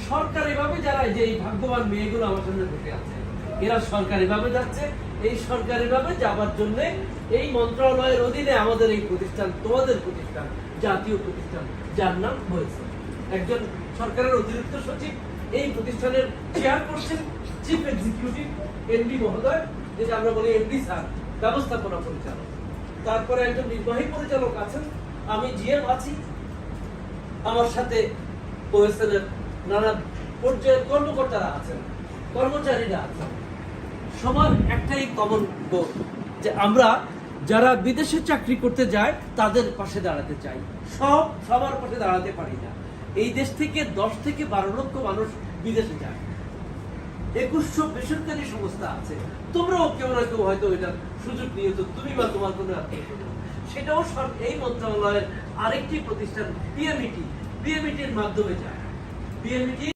সরকারিভাবে যারা যে এই ভাগ্যবান মেয়েগুলো আমার সামনে বসে আছে, এরা সরকারিভাবে যাচ্ছে। এই সরকারিভাবে যাবার জন্য এই মন্ত্রণালয়ের অধীনে আমাদের এই প্রতিষ্ঠান, তোমাদের প্রতিষ্ঠান, জাতীয় প্রতিষ্ঠান, যার নাম হয়েছে। একজন সরকারের অতিরিক্ত সচিব এই প্রতিষ্ঠানের চেয়ার করছেন, চিফ এক্সিকিউটিভ এমডি মহোদয়, যেটা আমরা বলি এমডি স্যার, ব্যবস্থাপনা পরিচালক। তারপরে একজন নির্বাহী পরিচালক আছেন, আমি জিএম আছি, আমার সাথে ওএসএল এর নানা পর্যায়ের কর্মকর্তারা আছেন, কর্মচারীরা আছেন। সবার একটাই কমন গোল, যে আমরা যারা বিদেশে চাকরি করতে যায় তাদের পাশে দাঁড়াতে চাই। সবার পাশে দাঁড়াতে পারি না। এই দেশ থেকে 10 থেকে 12 লক্ষ মানুষ বিদেশে যায়, 2100 বেসরকারি সংস্থা আছে। তোমরাও কেউ না কেউ হয়তো এটার সুযোগ নিয়েছো, তুমি বা তোমার কোনো আত্মীয়, সেটাও এই মন্ত্রণালয়ের আরেকটি প্রতিষ্ঠান বিএমইটির মাধ্যমে যায়। বিএমইটি